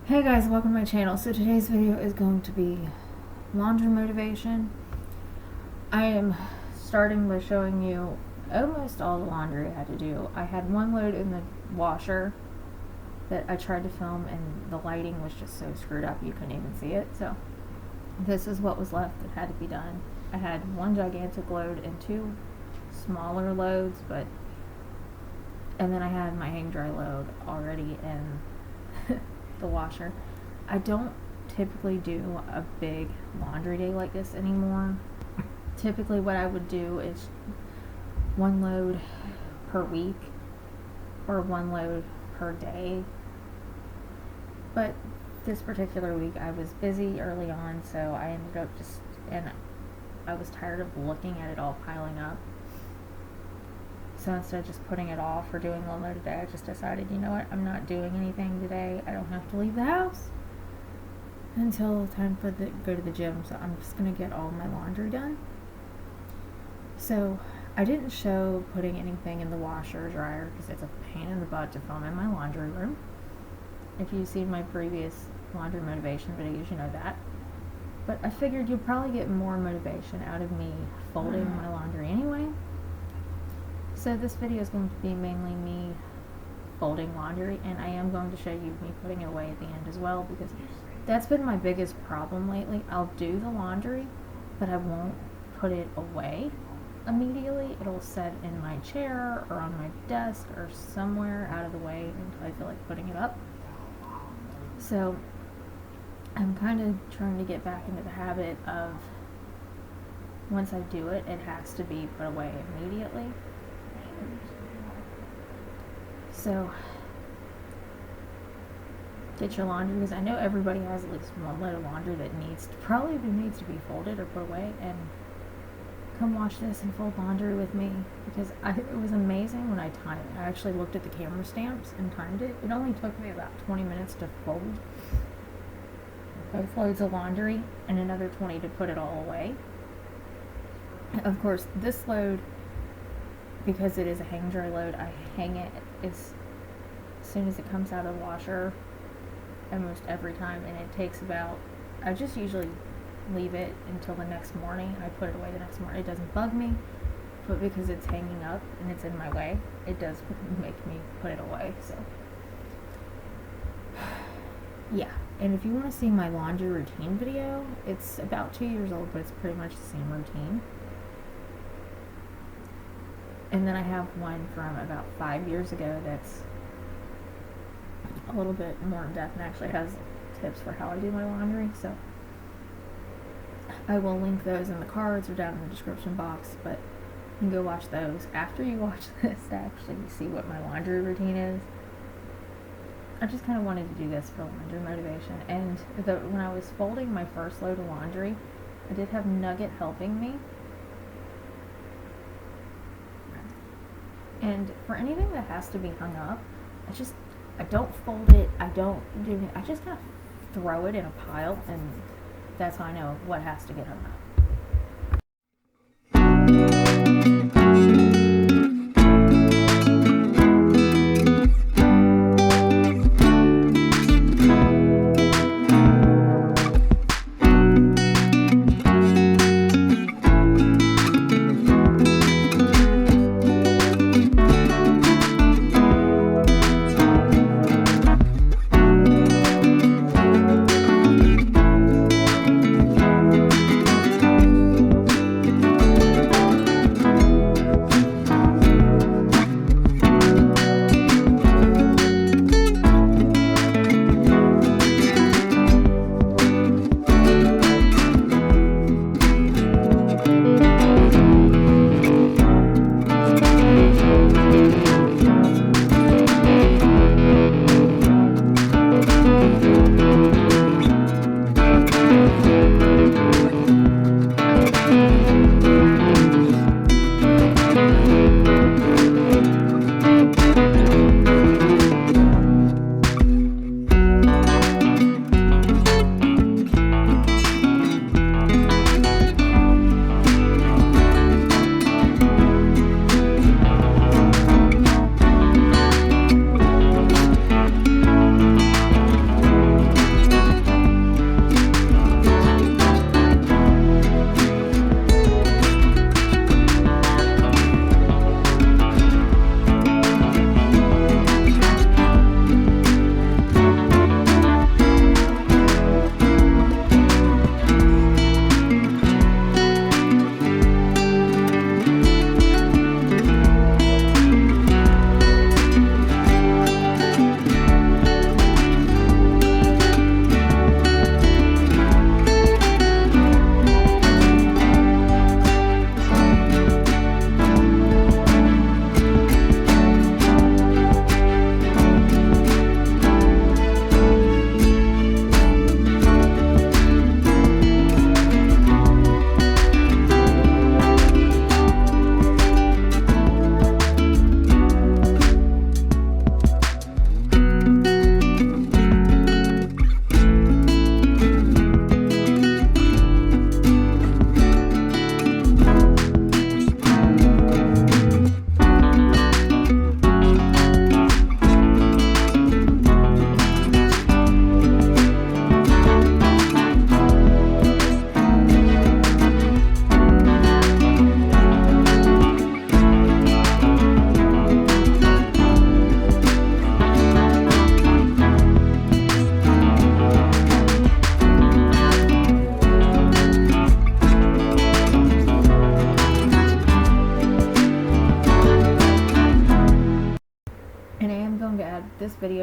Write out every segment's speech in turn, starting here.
Hey guys, welcome to my channel. So today's video is going to be laundry motivation. I am starting by showing you almost all the laundry I had to do. I had one load in the washer that I tried to film and the lighting was just so screwed up you couldn't even see it. So this is what was left that had to be done. I had one gigantic load and two smaller loads, and then I had my hang dry load already in the washer. I don't typically do a big laundry day like this anymore. Typically what I would do is one load per week or one load per day. But this particular week I was busy early on, so I ended up and I was tired of looking at it all piling up. So instead of just putting it off or doing one load a day, I just decided, you know what, I'm not doing anything today. I don't have to leave the house until time for go to the gym. So I'm just going to get all my laundry done. So I didn't show putting anything in the washer or dryer because it's a pain in the butt to film in my laundry room. If you've seen my previous laundry motivation videos, you know that. But I figured you'd probably get more motivation out of me folding my laundry anyway. So this video is going to be mainly me folding laundry, and I am going to show you me putting it away at the end as well, because that's been my biggest problem lately. I'll do the laundry, but I won't put it away immediately. It'll sit in my chair or on my desk or somewhere out of the way until I feel like putting it up. So I'm kind of trying to get back into the habit of once I do it, it has to be put away immediately. So get your laundry, because I know everybody has at least one load of laundry that probably needs to be folded or put away, and come watch this and fold laundry with me, because it was amazing when I timed it. I actually looked at the camera stamps and timed it. It only took me about 20 minutes to fold both loads of laundry and another 20 to put it all away. Of course, this load, because it is a hang dry load, I hang it as soon as it comes out of the washer almost every time, and it takes I just usually leave it until the next morning. I put it away the next morning. It doesn't bug me, but because it's hanging up and it's in my way, it does make me put it away. So yeah, and if you want to see my laundry routine video, it's about 2 years old, but it's pretty much the same routine. And then I have one from about 5 years ago that's a little bit more in depth and actually has tips for how I do my laundry. So I will link those in the cards or down in the description box, but you can go watch those after you watch this to actually see what my laundry routine is. I just kind of wanted to do this for laundry motivation. And when I was folding my first load of laundry, I did have Nugget helping me. And for anything that has to be hung up, I don't fold it, I don't do it, I just kind of throw it in a pile, and that's how I know what has to get hung up.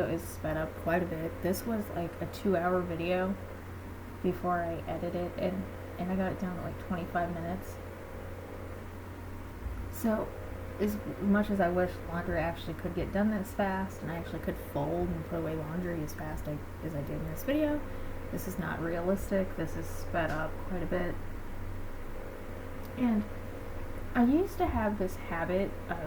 video is sped up quite a bit. This was like a 2-hour video before I edited it, and I got it down to like 25 minutes. So as much as I wish laundry actually could get done this fast, and I actually could fold and put away laundry as fast as I did in this video, this is not realistic. This is sped up quite a bit. And I used to have this habit of,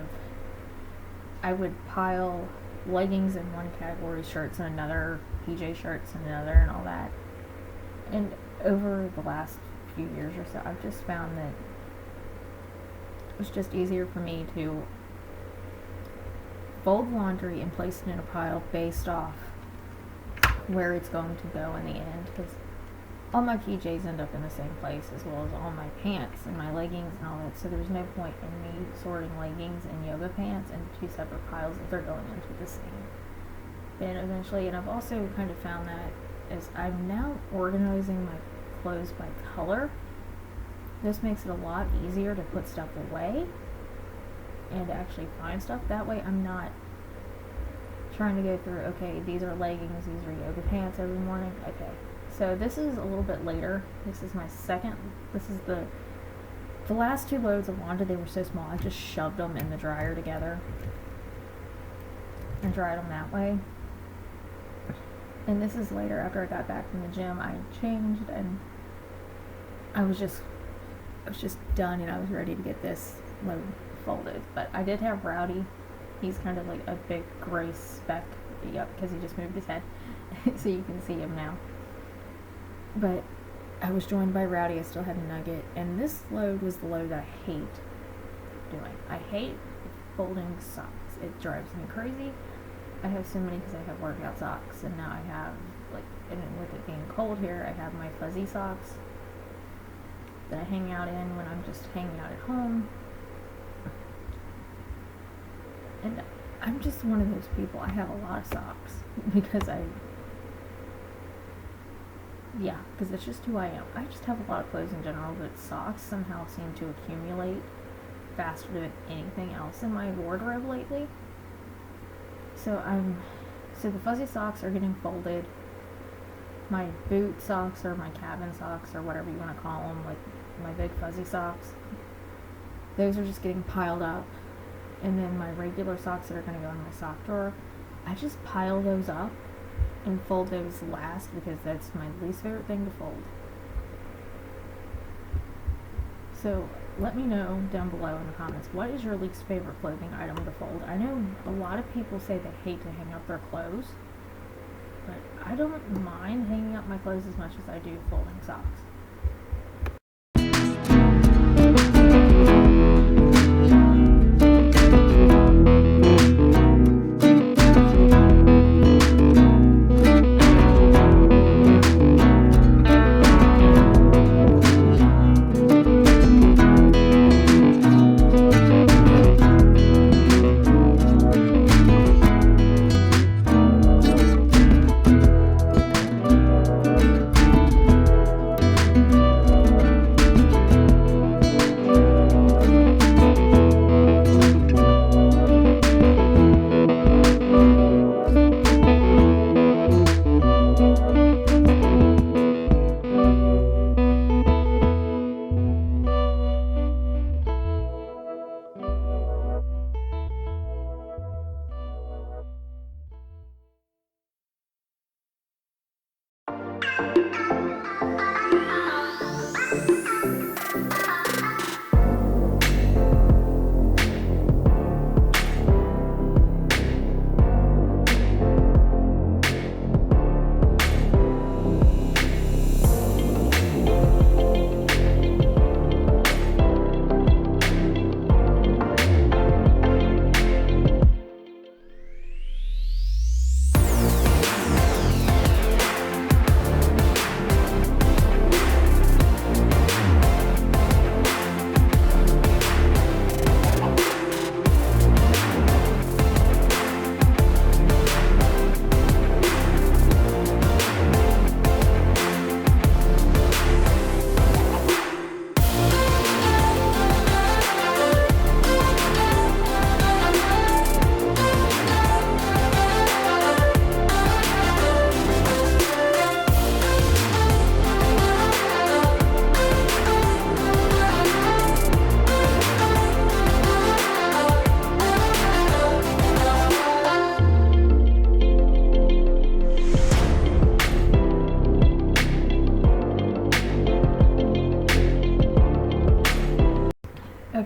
I would pile leggings in one category, shirts in another, PJ shirts in another, and all that. And over the last few years or so, I've just found that it's just easier for me to fold laundry and place it in a pile based off where it's going to go in the end, because all my PJs end up in the same place, as well as all my pants and my leggings and all that. So there's no point in me sorting leggings and yoga pants into two separate piles if they're going into the same bin eventually. And I've also kind of found that as I'm now organizing my clothes by color, this makes it a lot easier to put stuff away and to actually find stuff. That way I'm not trying to go through, okay, these are leggings, these are yoga pants every morning. Okay, so this is a little bit later. This is the last 2 loads of laundry. They were so small, I just shoved them in the dryer together and dried them that way. And this is later, after I got back from the gym. I changed and I was just done, and I was ready to get this load folded. But I did have Rowdy. He's kind of like a big gray speck, because he just moved his head, so you can see him now. But I was joined by Rowdy. I still had Nugget, and this load was the load that I hate doing. I hate folding socks. It drives me crazy. I have so many because I have workout socks, and now I have, like, and with it being cold here, I have my fuzzy socks that I hang out in when I'm just hanging out at home. And I'm just one of those people. I have a lot of socks because that's just who I am. I just have a lot of clothes in general, but socks somehow seem to accumulate faster than anything else in my wardrobe lately. So the fuzzy socks are getting folded. My boot socks, or my cabin socks, or whatever you want to call them, like my big fuzzy socks, those are just getting piled up. And then my regular socks that are going to go in my sock drawer, I just pile those up and fold those last, because that's my least favorite thing to fold. So let me know down below in the comments, what is your least favorite clothing item to fold? I know a lot of people say they hate to hang up their clothes, but I don't mind hanging up my clothes as much as I do folding socks.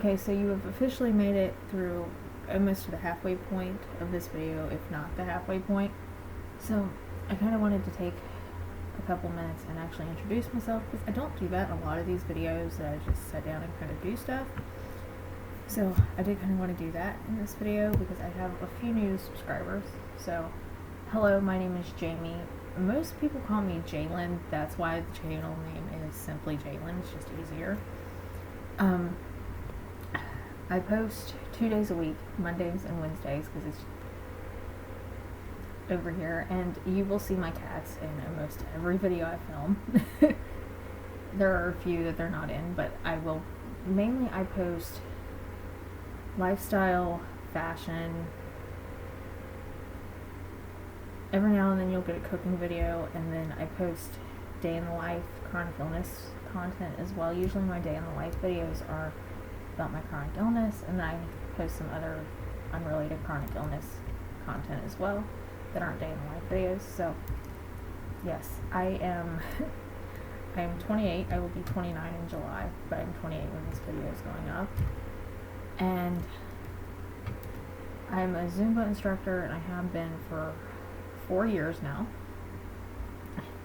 Okay, so you have officially made it through almost to the halfway point of this video, if not the halfway point. So I kind of wanted to take a couple minutes and actually introduce myself, because I don't do that in a lot of these videos that I just sit down and kind of do stuff. So I did kind of want to do that in this video because I have a few new subscribers. So hello, my name is Jamie. Most people call me Jalen. That's why the channel name is simply Jalen. It's just easier. I post 2 days a week, Mondays and Wednesdays, because it's over here, and you will see my cats in almost every video I film. There are a few that they're not in, but I post lifestyle, fashion. Every now and then you'll get a cooking video, and then I post day in the life, chronic illness content as well. Usually my day in the life videos are about my chronic illness, and then I post some other unrelated chronic illness content as well that aren't day in the life videos. So yes, I am 28. I will be 29 in July, but I'm 28 when this video is going up. And I'm a Zumba instructor, and I have been for 4 years now.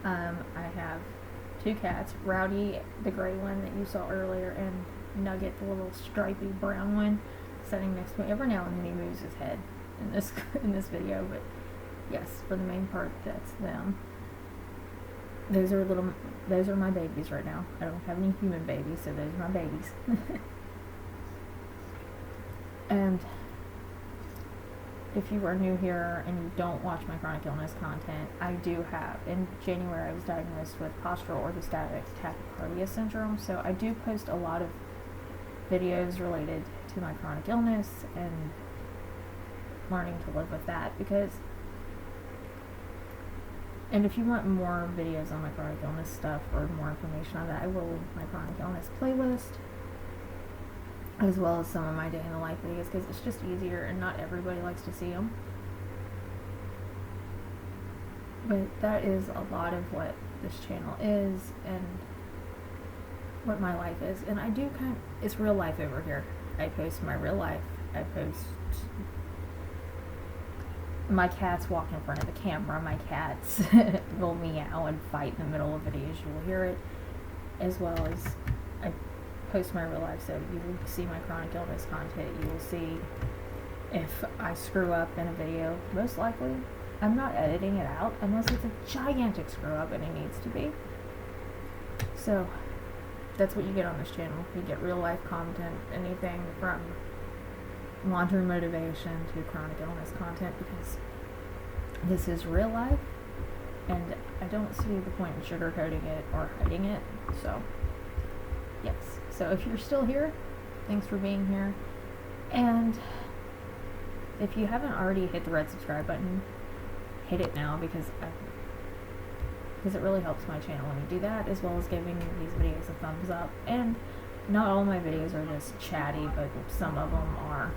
I have 2 cats, Rowdy, the gray one that you saw earlier, and Nugget, the little stripy brown one, sitting next to me. Every now and then he moves his head in this video, but yes, for the main part, that's them. Those are my babies right now. I don't have any human babies, so those are my babies. And if you are new here and you don't watch my chronic illness content, I do have, in January I was diagnosed with postural orthostatic tachycardia syndrome, so I do post a lot of videos related to my chronic illness and learning to live with that, and if you want more videos on my chronic illness stuff or more information on that, I will link my chronic illness playlist, as well as some of my day in the life videos, because it's just easier and not everybody likes to see them. But that is a lot of what this channel is and what my life is. And I do it's real life over here. I post my real life. I post my cats walk in front of the camera. My cats will meow and fight in the middle of videos. You will hear it, as well as I post my real life, so you will see my chronic illness content. You will see if I screw up in a video. Most likely I'm not editing it out unless it's a gigantic screw up, and it needs to be. So that's what you get on this channel. You get real life content, anything from laundry motivation to chronic illness content, because this is real life and I don't see the point in sugarcoating it or hiding it. So yes, so if you're still here, thanks for being here. And if you haven't already hit the red subscribe button, hit it now, because it really helps my channel when you do that, as well as giving these videos a thumbs up. And not all my videos are just chatty, but some of them are.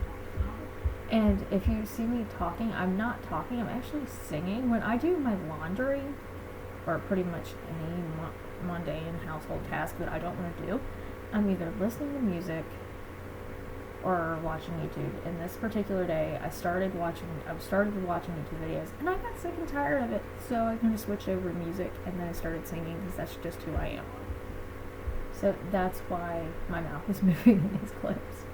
And if you see me talking, I'm not talking, I'm actually singing. When I do my laundry, or pretty much any mundane household task that I don't want to do, I'm either listening to music or watching YouTube. And this particular day, I started watching YouTube videos, and I got sick and tired of it, so I kind of switched over to music, and then I started singing, because that's just who I am. So that's why my mouth is moving in these clips.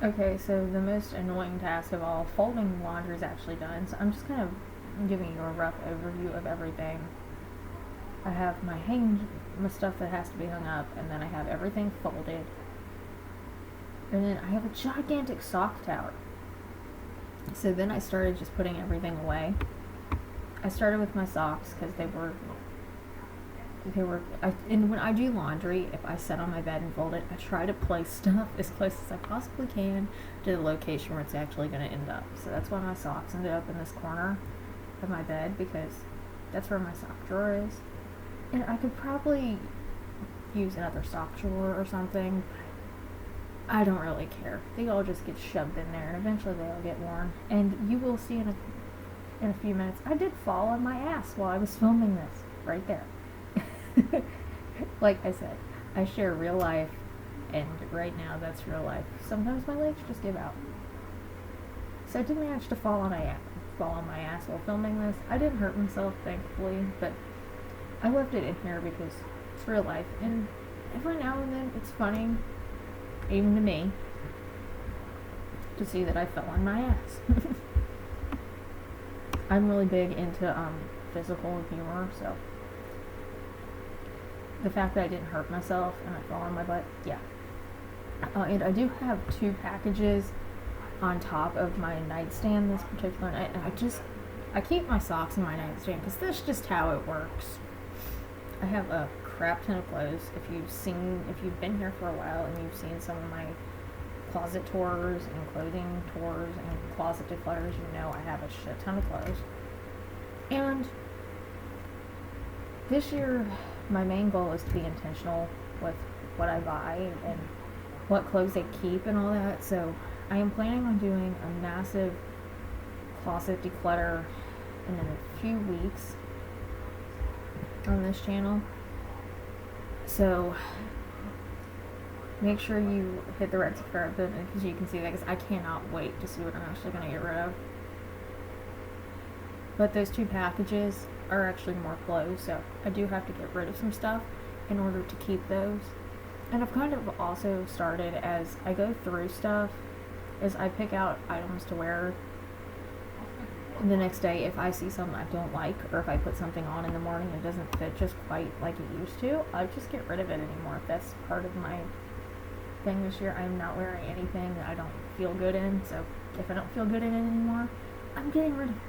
Okay, so the most annoying task of all, folding laundry, is actually done. So I'm just kind of giving you a rough overview of everything. I have my stuff that has to be hung up, and then I have everything folded. And then I have a gigantic sock tower. So then I started just putting everything away. I started with my socks because and when I do laundry, if I sit on my bed and fold it, I try to place stuff as close as I possibly can to the location where it's actually going to end up. So that's why my socks ended up in this corner of my bed, because that's where my sock drawer is. And I could probably use another sock drawer or something. I don't really care. They all just get shoved in there, and eventually they all get worn. And you will see in a few minutes, I did fall on my ass while I was filming this, right there. Like I said, I share real life, and right now that's real life. Sometimes my legs just give out. So I did manage to fall on my ass while filming this. I didn't hurt myself, thankfully, but I left it in here because it's real life, and every now and then it's funny, even to me, to see that I fell on my ass. I'm really big into physical humor, so the fact that I didn't hurt myself and I fell on my butt, yeah. And I do have 2 packages on top of my nightstand this particular night, and I keep my socks in my nightstand because that's just how it works. I have a crap ton of clothes. If you've been here for a while and you've seen some of my closet tours and clothing tours and closet declutters, you know I have a shit ton of clothes. And this year, my main goal is to be intentional with what I buy and what clothes I keep and all that. So I am planning on doing a massive closet declutter in a few weeks on this channel. So make sure you hit the red subscribe button because you can see that, because I cannot wait to see what I'm actually going to get rid of. But those 2 packages are actually more clothes, so I do have to get rid of some stuff in order to keep those. And I've kind of also started, as I go through stuff, is I pick out items to wear the next day if I see something I don't like, or if I put something on in the morning and it doesn't fit just quite like it used to, I just get rid of it anymore. If that's part of my thing this year, I'm not wearing anything that I don't feel good in, so if I don't feel good in it anymore, I'm getting rid of it.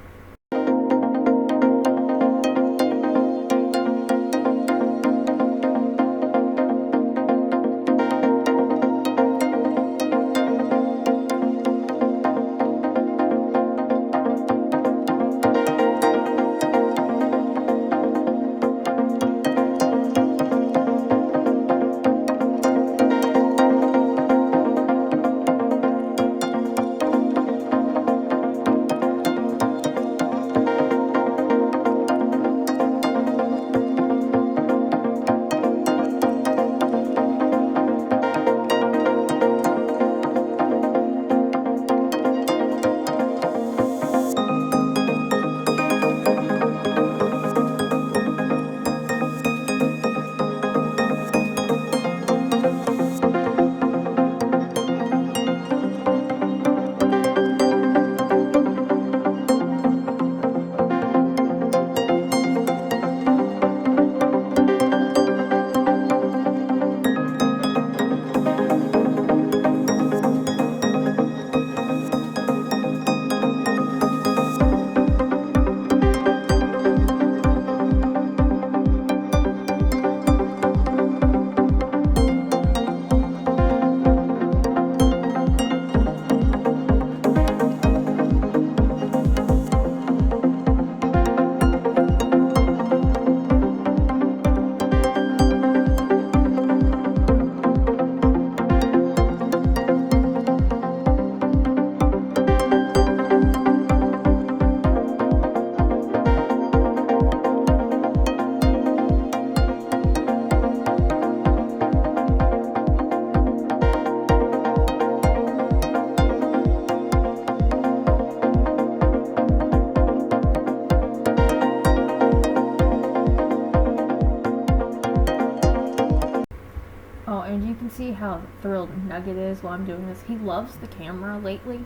And you can see how thrilled Nugget is while I'm doing this. He loves the camera lately.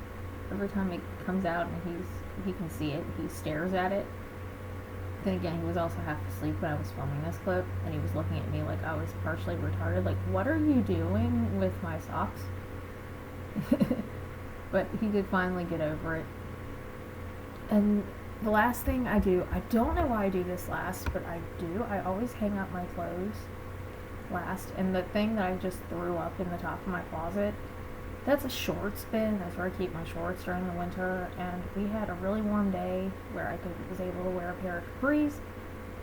Every time it comes out and he can see it, he stares at it. Then again, he was also half asleep when I was filming this clip, and he was looking at me like I was partially retarded. Like, what are you doing with my socks? But he did finally get over it. And the last thing I do, I don't know why I do this last, but I do. I always hang up my clothes last. And the thing that I just threw up in the top of my closet, that's a shorts bin. That's where I keep my shorts during the winter. And we had a really warm day where I was able to wear a pair of capris.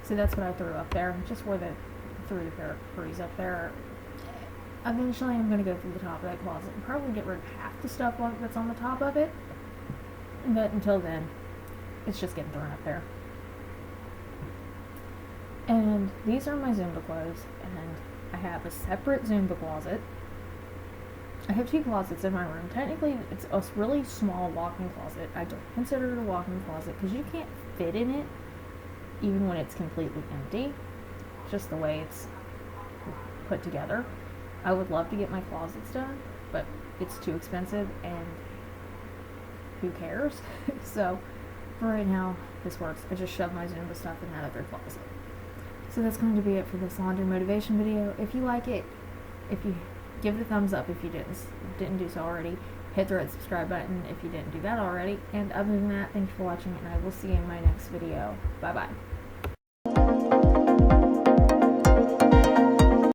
So that's what I threw up there. Just threw the pair of capris up there. Eventually I'm going to go through the top of that closet and probably get rid of half the stuff that's on the top of it. But until then, it's just getting thrown up there. And these are my Zumba clothes, and I have a separate Zumba closet. I have 2 closets in my room. Technically, it's a really small walk-in closet. I don't consider it a walk-in closet because you can't fit in it even when it's completely empty. Just the way it's put together. I would love to get my closets done, but it's too expensive and who cares? So for right now, this works. I just shove my Zumba stuff in that other closet. So that's going to be it for this laundry motivation video. If you like it, if you give it a thumbs up if you didn't do so already, hit the red subscribe button if you didn't do that already. And other than that, thanks for watching, and I will see you in my next video. Bye bye.